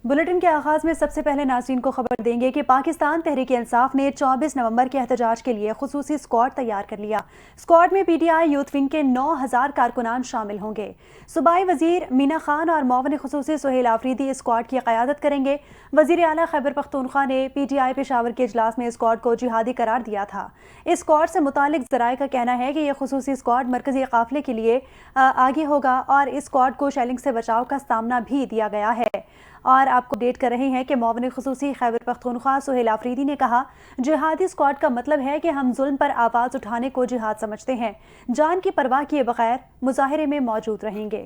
Bulletin کے آغاز میں سب سے پہلے ناظرین کو خبر دیں گے کہ پاکستان تحریک انصاف نے 24 نومبر کے احتجاج کے لیے خصوصی اسکواڈ تیار کر لیا۔ اسکواڈ میں P T I youth wing کے 9000 کارکنان شامل ہوں گے۔ صوبائی وزیر مینا خان اور معاون خصوصی سہیل آفریدی اسکواڈ کی قیادت کریں گے۔ وزیر اعلیٰ خیبر پختونخوا نے پی ٹی آئی پشاور کے اجلاس میں اسکواڈ کو جہادی قرار دیا تھا۔ اس اسکواڈ سے متعلق ذرائع کا کہنا ہے کہ یہ خصوصی اسکواڈ مرکزی قافلے کے لیے آگے ہوگا اور اس اسکواڈ کو شیلنگ سے بچاؤ کا سامنا بھی دیا گیا ہے۔ اور آپ کو اپڈیٹ کر رہے ہیں کہ معاون خصوصی خیبر پختونخوا سہیل آفریدی نے کہا، جہادی اسکواڈ کا مطلب ہے کہ ہم ظلم پر آواز اٹھانے کو جہاد سمجھتے ہیں، جان کی پرواہ کیے بغیر مظاہرے میں موجود رہیں گے۔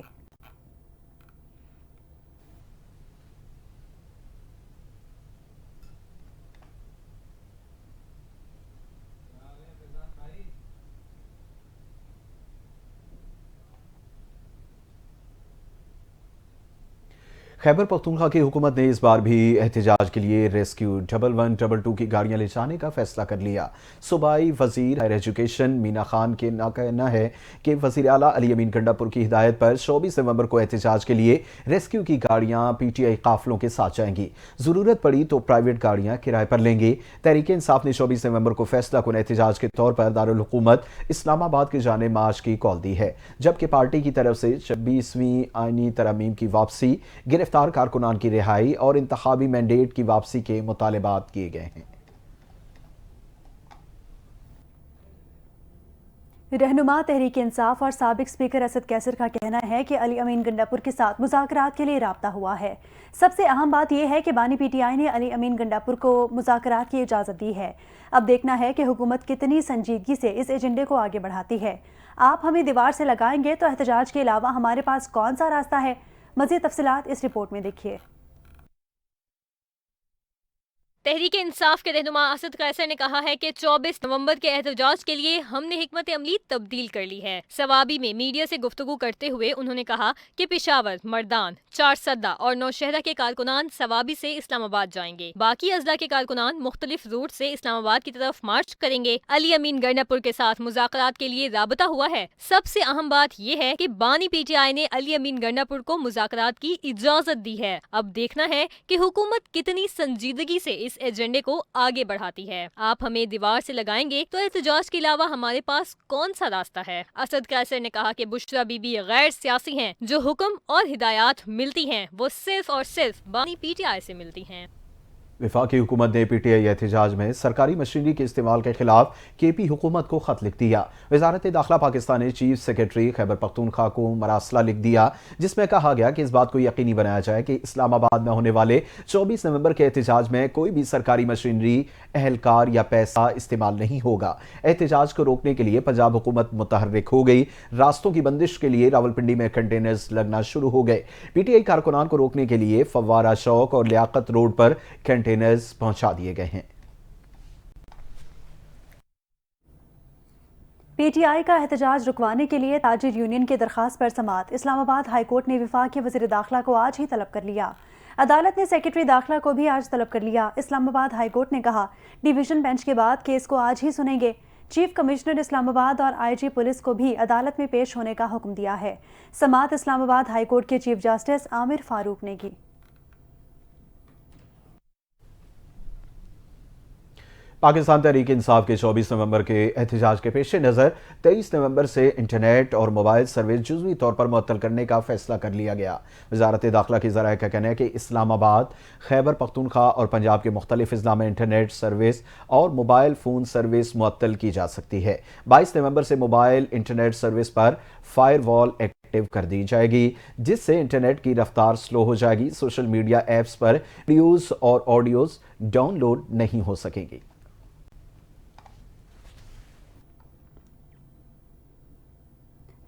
خیبر پختونخوا کی حکومت نے اس بار بھی احتجاج کے لیے ریسکیو 1122 کی گاڑیاں لے جانے کا فیصلہ کر لیا۔ صوبائی وزیر ہائر ایجوکیشن مینا خان کے کہنا ہے کہ وزیر اعلیٰ علی امین گنڈا پور کی ہدایت پر 24 نومبر کو احتجاج کے لیے ریسکیو کی گاڑیاں پی ٹی آئی قافلوں کے ساتھ جائیں گی۔ ضرورت پڑی تو پرائیویٹ گاڑیاں کرائے پر لیں گے۔ تحریک انصاف نے 24 نومبر کو فیصلہ کن احتجاج کے طور پر دارالحکومت اسلام آباد کی جانب مارچ کی کال دی ہے، جبکہ پارٹی کی طرف سے 26ویں آئینی ترامیم کی واپسی، گرفتار کارکنان کی رہائی اور انتخابی مینڈیٹ کی واپسی کے مطالبات کیے گئے ہیں۔ رہنما تحریک انصاف اور سابق اسپیکر اسد کیسر کا کہنا ہے کہ علی امین گنڈاپور کے ساتھ مذاکرات کے لیے رابطہ ہوا ہے۔ سب سے اہم بات یہ ہے کہ بانی پی ٹی آئی نے علی امین گنڈاپور کو مذاکرات کی اجازت دی ہے۔ اب دیکھنا ہے کہ حکومت کتنی سنجیدگی سے اس ایجنڈے کو آگے بڑھاتی ہے۔ آپ ہمیں دیوار سے لگائیں گے تو احتجاج کے علاوہ ہمارے پاس کون سا راستہ ہے؟ مزید تفصیلات اس رپورٹ میں دیکھیے۔ تحریک انصاف کے رہنما اسد قیصر نے کہا ہے کہ 24 نومبر کے احتجاج کے لیے ہم نے حکمت عملی تبدیل کر لی ہے۔ سوابی میں میڈیا سے گفتگو کرتے ہوئے انہوں نے کہا کہ پشاور، مردان، چارسدہ اور نوشہرہ کے کارکنان سوابی سے اسلام آباد جائیں گے۔ باقی اضلاع کے کارکنان مختلف روٹ سے اسلام آباد کی طرف مارچ کریں گے۔ علی امین گنڈاپور کے ساتھ مذاکرات کے لیے رابطہ ہوا ہے۔ سب سے اہم بات یہ ہے کہ بانی پی ٹی آئی نے علی امین گنڈاپور کو مذاکرات کی اجازت دی ہے۔ اب دیکھنا ہے کہ حکومت کتنی سنجیدگی سے اس ایجنڈے کو آگے بڑھاتی ہے۔ آپ ہمیں دیوار سے لگائیں گے تو احتجاج کے علاوہ ہمارے پاس کون سا راستہ ہے؟ اسد قیصر نے کہا کہ بشرا بی بی غیر سیاسی ہیں۔ جو حکم اور ہدایات ملتی ہیں وہ صرف اور صرف بانی پی ٹی آئی سے ملتی ہیں۔ وفاقی حکومت نے پی ٹی آئی احتجاج میں سرکاری مشینری کے استعمال کے خلاف کے پی حکومت کو خط لکھ دیا۔ وزارت داخلہ پاکستان نے چیف سیکرٹری خیبر پختونخوا کو مراسلہ لکھ دیا، جس میں کہا گیا کہ اس بات کو یقینی بنایا جائے کہ اسلام آباد میں ہونے والے 24 نومبر کے احتجاج میں کوئی بھی سرکاری مشینری، اہلکار یا پیسہ استعمال نہیں ہوگا۔ احتجاج کو روکنے کے لیے پنجاب حکومت متحرک ہو گئی۔ راستوں کی بندش کے لیے راولپنڈی میں کنٹینرز لگنا شروع ہو گئے۔ پی ٹی آئی کارکنان کو روکنے کے لیے فوارہ چوک اور لیاقت روڈ پر کنٹینرز پہنچا دیے گئے ہیں۔ پی ٹی آئی کا احتجاج رکوانے کے لیے تاجر یونین کی درخواست پر سماعت۔ اسلام آباد ہائی کورٹ نے وفاق کے وزیر داخلہ کو آج ہی طلب کر لیا۔ عدالت نے سیکرٹری داخلہ کو بھی آج طلب کر لیا۔ اسلام آباد ہائی کورٹ نے کہا، ڈویژن بینچ کے بعد کیس کو آج ہی سنیں گے۔ چیف کمشنر اسلام آباد اور آئی جی پولیس کو بھی عدالت میں پیش ہونے کا حکم دیا ہے۔ سماعت اسلام آباد ہائی کورٹ کے چیف جسٹس عامر فاروق نے کی۔ پاکستان تحریک انصاف کے 24 نومبر کے احتجاج کے پیش نظر 23 نومبر سے انٹرنیٹ اور موبائل سروس جزوی طور پر معطل کرنے کا فیصلہ کر لیا گیا۔ وزارت داخلہ کی ذرائع کا کہنا ہے کہ اسلام آباد، خیبر پختونخوا اور پنجاب کے مختلف اضلاع میں انٹرنیٹ سروس اور موبائل فون سروس معطل کی جا سکتی ہے۔ 22 نومبر سے موبائل انٹرنیٹ سروس پر فائر وال ایکٹیو کر دی جائے گی، جس سے انٹرنیٹ کی رفتار سلو ہو جائے گی۔ سوشل میڈیا ایپس پر ویڈیوز اور آڈیوز ڈاؤن لوڈ نہیں ہو سکیں گی۔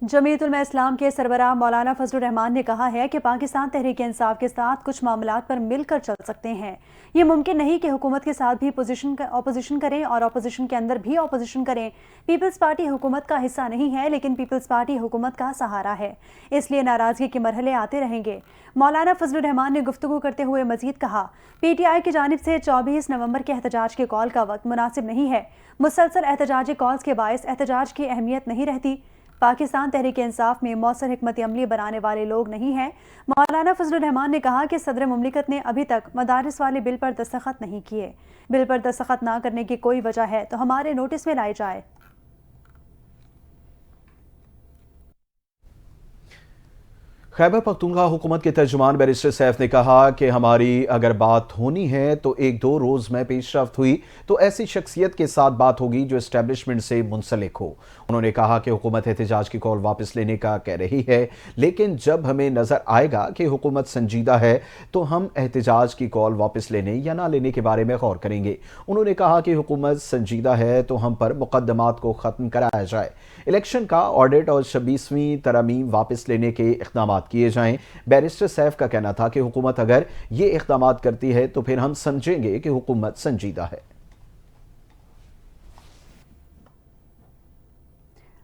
جمعیت علماء اسلام کے سربراہ مولانا فضل الرحمان نے کہا ہے کہ پاکستان تحریک انصاف کے ساتھ کچھ معاملات پر مل کر چل سکتے ہیں۔ یہ ممکن نہیں کہ حکومت کے ساتھ بھی اپوزیشن کریں اور اپوزیشن کے اندر بھی اپوزیشن کریں۔ پیپلز پارٹی حکومت کا حصہ نہیں ہے، لیکن پیپلز پارٹی حکومت کا سہارا ہے، اس لیے ناراضگی کے مرحلے آتے رہیں گے۔ مولانا فضل الرحمان نے گفتگو کرتے ہوئے مزید کہا، پی ٹی آئی کی جانب سے 24 نومبر کے احتجاج کے کال کا وقت مناسب نہیں ہے۔ مسلسل احتجاجی کالز کے باعث احتجاج کی اہمیت نہیں رہتی۔ پاکستان تحریک انصاف میں مؤثر حکمت عملی بنانے والے لوگ نہیں ہیں۔ مولانا فضل الرحمان نے کہا کہ صدر مملکت نے ابھی تک مدارس والے بل پر دستخط نہیں کیے۔ بل پر دستخط نہ کرنے کی کوئی وجہ ہے تو ہمارے نوٹس میں لائے جائے۔ خیبر پختونخوا حکومت کے ترجمان بیرسٹر سیف نے کہا کہ ہماری اگر بات ہونی ہے تو ایک دو روز میں پیش رفت ہوئی تو ایسی شخصیت کے ساتھ بات ہوگی جو اسٹیبلشمنٹ سے منسلک ہو۔ انہوں نے کہا کہ حکومت احتجاج کی کال واپس لینے کا کہہ رہی ہے، لیکن جب ہمیں نظر آئے گا کہ حکومت سنجیدہ ہے تو ہم احتجاج کی کال واپس لینے یا نہ لینے کے بارے میں غور کریں گے۔ انہوں نے کہا کہ حکومت سنجیدہ ہے تو ہم پر مقدمات کو ختم کرایا جائے، الیکشن کا آڈٹ اور 26ویں ترامیم واپس لینے کے اقدامات کیے جائیں۔ بیرسٹر سیف کا کہنا تھا کہ حکومت اگر یہ اقدامات کرتی ہے تو پھر ہم سمجھیں گے کہ حکومت سنجیدہ ہے۔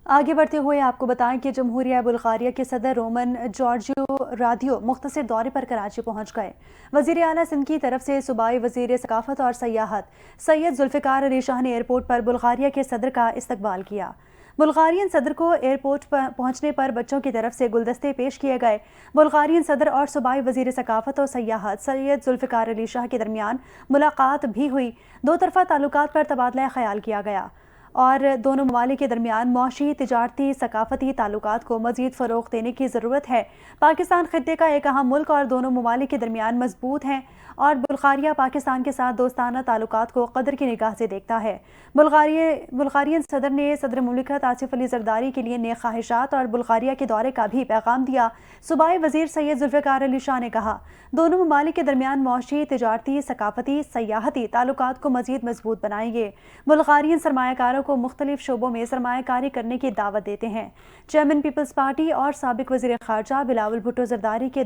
آگے بڑھتے ہوئے آپ کو بتائیں کہ جمہوریہ بلغاریہ کے صدر رومن جارجیو رادیو مختصر دورے پر کراچی پہنچ گئے۔ وزیر اعلیٰ سندھ کی طرف سے صوبائی وزیر ثقافت اور سیاحت سید ذوالفقار علی شاہ نے ایئرپورٹ پر بلغاریہ کے صدر کا استقبال کیا۔ بلغارین صدر کو ایئرپورٹ پر پہنچنے پر بچوں کی طرف سے گلدستے پیش کیے گئے۔ بلغارین صدر اور صوبائی وزیر ثقافت اور سیاحت سید ذوالفقار علی شاہ کے درمیان ملاقات بھی ہوئی۔ دو طرفہ تعلقات پر تبادلہ خیال کیا گیا اور دونوں ممالک کے درمیان معاشی، تجارتی، ثقافتی تعلقات کو مزید فروغ دینے کی ضرورت ہے۔ پاکستان خطے کا ایک اہم ملک اور دونوں ممالک کے درمیان مضبوط ہیں اور بلغاریہ پاکستان کے ساتھ دوستانہ تعلقات کو قدر کی نگاہ سے دیکھتا ہے۔ بلغارین صدر نے صدر مملکت آصف علی زرداری کے لیے نیک خواہشات اور بلغاریہ کے دورے کا بھی پیغام دیا۔ صوبائی وزیر سید ذوالفقار علی شاہ نے کہا، دونوں ممالک کے درمیان معاشی، تجارتی، ثقافتی، سیاحتی تعلقات کو مزید مضبوط بنائیں گے۔ بلغارین سرمایہ کاروں کو مختلف شعبوں میں سرمایہ کاری کرنے کی دعوت دیتے ہیں۔ چیئرمین پیپلز پارٹی اور سابق وزیر خارجہ بلاول بھٹو زرداری کے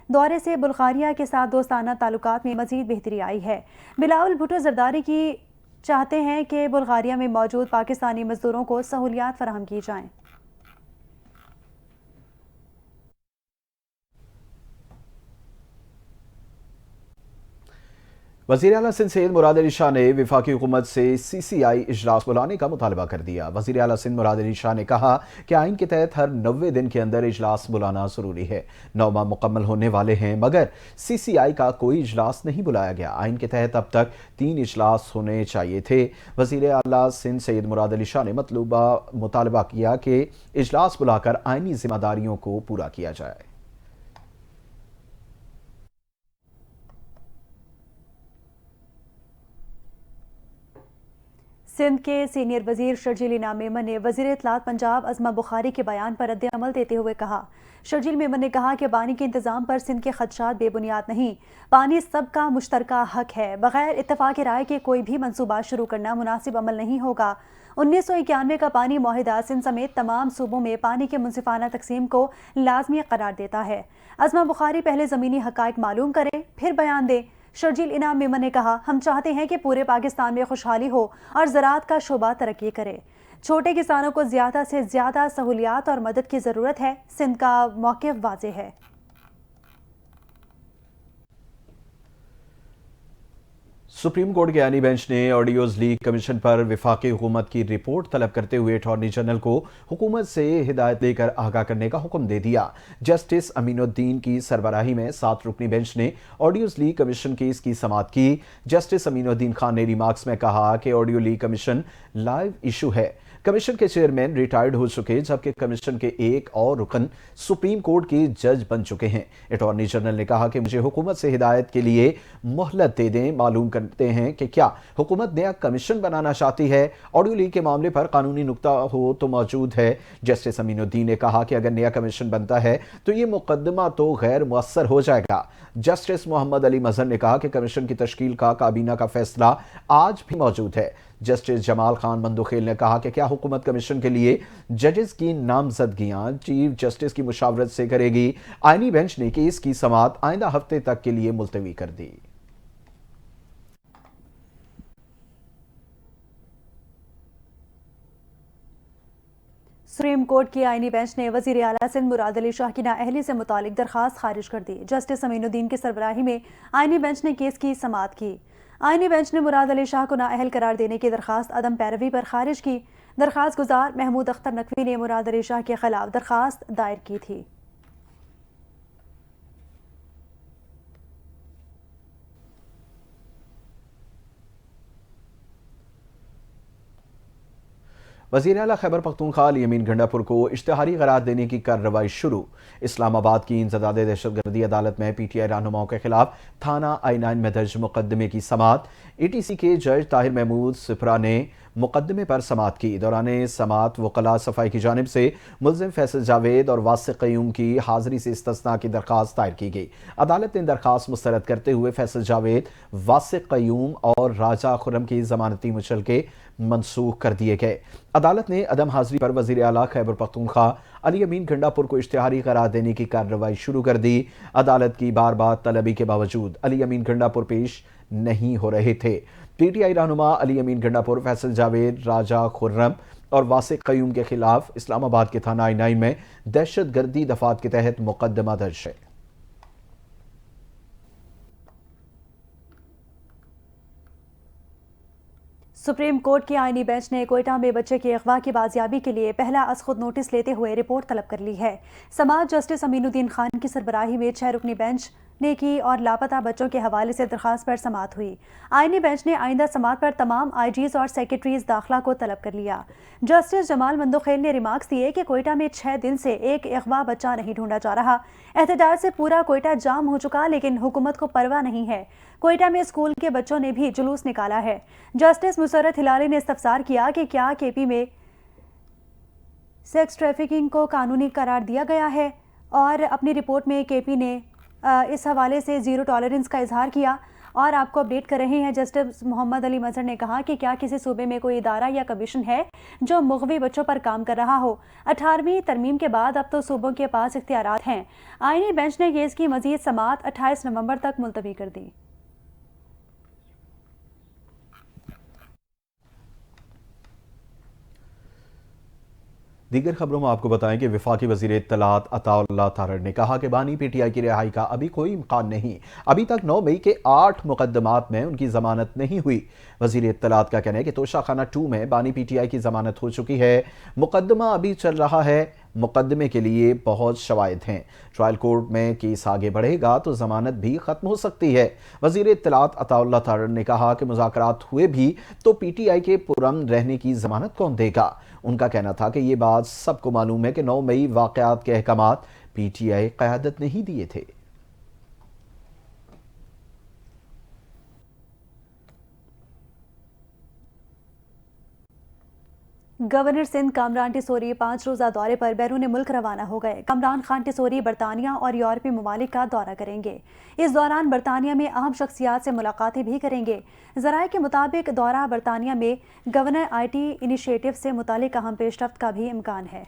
دورے سے بلغاریہ کے ساتھ دوستانہ تعلقات میں مزید بہتری آئی ہے۔ بلاول بھٹو زرداری کی چاہتے ہیں کہ بلغاریہ میں موجود پاکستانی مزدوروں کو سہولیات فراہم کی جائیں۔ وزیر اعلیٰ سندھ سید مراد علی شاہ نے وفاقی حکومت سے CCI اجلاس بلانے کا مطالبہ کر دیا۔ وزیر اعلیٰ سندھ مراد علی شاہ نے کہا کہ آئین کے تحت ہر 90 دن کے اندر اجلاس بلانا ضروری ہے۔ 9 ماہ مکمل ہونے والے ہیں مگر CCI کا کوئی اجلاس نہیں بلایا گیا۔ آئین کے تحت اب تک 3 اجلاس ہونے چاہیے تھے۔ وزیر اعلیٰ سندھ سید مراد علی شاہ نے مطالبہ کیا کہ اجلاس بلا کر آئینی ذمہ داریوں کو پورا کیا جائے۔ سندھ کے سینئر وزیر شرجیل انعام میمن نے وزیر اطلاعات پنجاب عظمہ بخاری کے بیان پر رد عمل دیتے ہوئے کہا، شرجیل میمن نے کہا کہ پانی کے انتظام پر سندھ کے خدشات بے بنیاد نہیں، پانی سب کا مشترکہ حق ہے، بغیر اتفاق رائے کے کوئی بھی منصوبہ شروع کرنا مناسب عمل نہیں ہوگا۔ 1991 کا پانی معاہدہ سندھ سمیت تمام صوبوں میں پانی کے منصفانہ تقسیم کو لازمی قرار دیتا ہے۔ عظمہ بخاری پہلے زمینی حقائق معلوم کریں پھر بیان دیں۔ شرجیل انعام میمن نے کہا، ہم چاہتے ہیں کہ پورے پاکستان میں خوشحالی ہو اور زراعت کا شعبہ ترقی کرے۔ چھوٹے کسانوں کو زیادہ سے زیادہ سہولیات اور مدد کی ضرورت ہے۔ سندھ کا موقف واضح ہے۔ سپریم کورٹ کے آئینی بینچ نے آڈیوز لیک کمیشن پر وفاقی حکومت کی رپورٹ طلب کرتے ہوئے اٹارنی جنرل کو حکومت سے ہدایت دے کر آگاہ کرنے کا حکم دے دیا۔ جسٹس امین الدین کی سربراہی میں 7 رکنی بینچ نے آڈیوز لیک کمیشن کیس کی سماعت کی۔ جسٹس امین الدین خان نے ریمارکس میں کہا کہ audio leak commission live issue ہے۔ کمیشن کے چیئرمین ریٹائرڈ ہو چکے جبکہ کمیشن کے ایک اور رکن سپریم کورٹ کے جج بن چکے ہیں۔ اٹارنی جنرل نے کہا کہ مجھے حکومت سے ہدایت کے لیے مہلت دے دیں، معلوم کرتے ہیں کہ کیا حکومت نیا کمیشن بنانا چاہتی ہے۔ آڈیو لیک کے معاملے پر قانونی نقطہ ہو تو موجود ہے۔ جسٹس امین الدین نے کہا کہ اگر نیا کمیشن بنتا ہے تو یہ مقدمہ تو غیر مؤثر ہو جائے گا۔ جسٹس محمد علی مظہر نے کہا کہ کمیشن کی تشکیل کا کابینہ کا فیصلہ آج بھی موجود ہے۔ جسٹس جمال خان مندوخیل نے کہا کہ کیا حکومت کمیشن کے لیے ججز کی نامزدگیاں چیف جسٹس کی مشاورت سے کرے گی۔ آئینی بینچ نے کیس کی سماعت آئندہ ہفتے تک کے لیے ملتوی کر دی۔ سپریم کورٹ کی آئینی بینچ نے وزیر اعلیٰ سندھ مراد علی شاہ کی نااہلی سے متعلق درخواست خارج کر دی۔ جسٹس امین الدین کی سربراہی میں آئینی بینچ نے کیس کی سماعت کی۔ آئینی بینچ نے مراد علی شاہ کو نااہل قرار دینے کی درخواست عدم پیروی پر خارج کی۔ درخواست گزار محمود اختر نقوی نے مراد علی شاہ کے خلاف درخواست دائر کی تھی۔ وزیر اعلیٰ خیبر پختونخوا علی امین گنڈا پور کو اشتہاری قرار دینے کی کارروائی شروع۔ اسلام آباد کی انسداد دہشت گردی عدالت میں پی ٹی آئی رہنماؤں کے خلاف تھانہ I9 میں درج مقدمے کی سماعت۔ اے ٹی سی کے جج طاہر محمود سپرا نے مقدمے پر سماعت کی۔ دوران سماعت وکلاء صفائی کی جانب سے ملزم فیصل جاوید اور واسق قیوم کی حاضری سے استثناء کی درخواست دائر کی گئی۔ عدالت نے درخواست مسترد کرتے ہوئے فیصل جاوید، واسق قیوم اور راجہ خرم کی ضمانتی مچلقے منسوخ کر دیے گئے۔ عدالت نے عدم حاضری پر وزیر اعلیٰ خیبر پختونخوا علی امین گنڈا پور کو اشتہاری قرار دینے کی کارروائی شروع کر دی۔ عدالت کی بار بار طلبی کے باوجود علی امین گنڈا پور پیش نہیں ہو رہے تھے۔ پی ٹی آئی رہنما علی امین گنڈا پور، فیصل جاوید، راجہ خرم اور واسق قیوم کے خلاف اسلام آباد کے تھانہ I9 میں دہشت گردی دفعات کے تحت مقدمہ درج ہے۔ سپریم کورٹ کے آئینی بینچ نے کوئٹہ میں بچے کے اغوا کی بازیابی کے لیے پہلا از خود نوٹس لیتے ہوئے رپورٹ طلب کر لی ہے۔ سماعت جسٹس امین الدین خان کی سربراہی میں 6 رکنی بینچ نے کی اور لاپتہ بچوں کے حوالے سے درخواست پر سماعت ہوئی۔ آئینی بینچ نے آئندہ سماعت پر تمام آئی جیز اور سیکرٹریز داخلہ کو طلب کر لیا۔ جسٹس جمال مندوخیل نے ریمارکس دیے کہ کوئٹہ میں 6 دن سے ایک اغوا بچہ نہیں ڈھونڈا جا رہا۔ احتجاج سے پورا کوئٹہ جام ہو چکا، لیکن حکومت کو پرواہ نہیں ہے۔ کوئٹہ میں اسکول کے بچوں نے بھی جلوس نکالا ہے۔ جسٹس مسرت ہلالی نے استفسار کیا کہ کیا کے پی میں سیکس ٹریفکنگ کو قانونی قرار دیا گیا ہے، اور اپنی رپورٹ میں کے پی نے اس حوالے سے زیرو ٹالرنس کا اظہار کیا۔ اور آپ کو اپڈیٹ کر رہے ہیں، جسٹس محمد علی مظہر نے کہا کہ کیا کسی صوبے میں کوئی ادارہ یا کمیشن ہے جو مغوی بچوں پر کام کر رہا ہو۔ 18ویں ترمیم کے بعد اب تو صوبوں کے پاس اختیارات ہیں۔ آئینی بینچ نے کیس کی مزید سماعت 28 نومبر تک ملتوی کر دی۔ دیگر خبروں میں آپ کو بتائیں کہ وفاقی وزیر اطلاعات عطا اللہ تارڑ نے کہا کہ بانی پی ٹی آئی کی رہائی کا ابھی کوئی امکان نہیں۔ ابھی تک 9 مئی کے 8 مقدمات میں ان کی ضمانت نہیں ہوئی۔ وزیر اطلاعات کا کہنا ہے کہ توشہ خانہ 2 میں بانی پی ٹی آئی کی ضمانت ہو چکی ہے۔ مقدمہ ابھی چل رہا ہے۔ مقدمے کے لیے بہت شواہد ہیں۔ ٹرائل کورٹ میں کیس آگے بڑھے گا تو ضمانت بھی ختم ہو سکتی ہے۔ وزیر اطلاعات عطا اللہ تارڑ نے کہا کہ مذاکرات ہوئے بھی تو پی ٹی آئی کے پرامن رہنے کی ضمانت کون دے گا۔ ان کا کہنا تھا کہ یہ بات سب کو معلوم ہے کہ 9 مئی واقعات کے احکامات پی ٹی آئی قیادت نہیں دیے تھے۔ گورنر سندھ کامران ٹیسوری 5 روزہ دورے پر بیرون ملک روانہ ہو گئے۔ کامران خان ٹیسوری برطانیہ اور یورپی ممالک کا دورہ کریں گے۔ اس دوران برطانیہ میں اہم شخصیات سے ملاقاتیں بھی کریں گے۔ ذرائع کے مطابق دورہ برطانیہ میں گورنر آئی ٹی انیشیٹو سے متعلق اہم پیش رفت کا بھی امکان ہے۔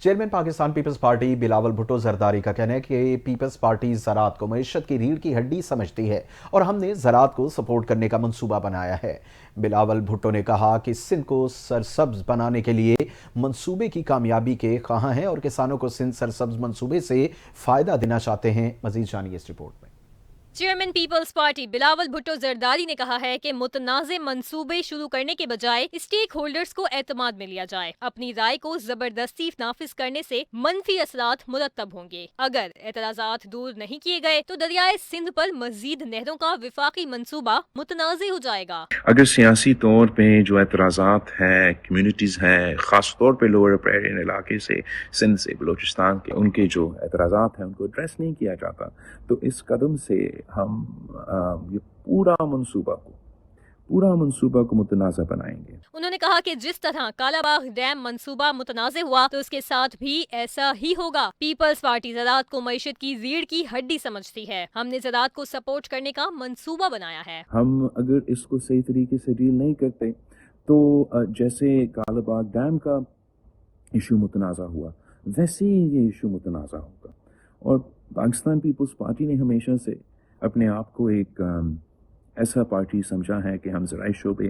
چیئرمین پاکستان پیپلز پارٹی بلاول بھٹو زرداری کا کہنا ہے کہ پیپلز پارٹی زراعت کو معیشت کی ریڑھ کی ہڈی سمجھتی ہے اور ہم نے زراعت کو سپورٹ کرنے کا منصوبہ بنایا ہے۔ بلاول بھٹو نے کہا کہ سندھ کو سرسبز بنانے کے لیے منصوبے کی کامیابی کے خواہاں ہیں اور کسانوں کو سندھ سرسبز منصوبے سے فائدہ دینا چاہتے ہیں۔ مزید جانیے اس رپورٹ میں۔ چیئرمین پیپلز پارٹی بلاول بھٹو زرداری نے کہا ہے کہ متنازع منصوبے شروع کرنے کے بجائے اسٹیک ہولڈرز کو اعتماد میں لیا جائے۔ اپنی رائے کو زبردستی نافذ کرنے سے منفی اثرات مرتب ہوں گے۔ اگر اعتراضات دور نہیں کیے گئے تو دریائے سندھ پر مزید نہروں کا وفاقی منصوبہ متنازع ہو جائے گا۔ اگر سیاسی طور پہ جو اعتراضات ہیں، کمیونٹیز ہیں، خاص طور پہ لوور اپیرین علاقے سے، سندھ سے، بلوچستان کے، ان کے جو اعتراضات ہیں ان کو ایڈریس نہیں کیا جاتا، تو اس قدم سے ہم یہ پورا منصوبہ کو متنازع بنائیں گے۔ انہوں نے کہا کہ جس طرح کالا باغ ڈیم منصوبہ متنازع ہوا تو اس کے ساتھ بھی ایسا ہی ہوگا۔ پیپلز پارٹی زراعت کو معیشت کی ریڑھ کی ہڈی سمجھتی ہے۔ ہم نے زراعت کو سپورٹ کرنے کا منصوبہ بنایا ہے۔ ہم اگر اس کو صحیح طریقے سے ڈیل نہیں کرتے تو جیسے کالا باغ ڈیم کا ایشو متنازع ہوا ویسے ہی یہ ایشو متنازع ہوگا۔ اور پاکستان پیپلز پارٹی نے ہمیشہ سے اپنے آپ کو ایک ایسا پارٹی سمجھا ہے کہ ہم زرعی شعبے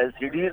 LCDs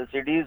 LCDs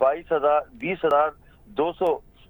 20,200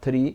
3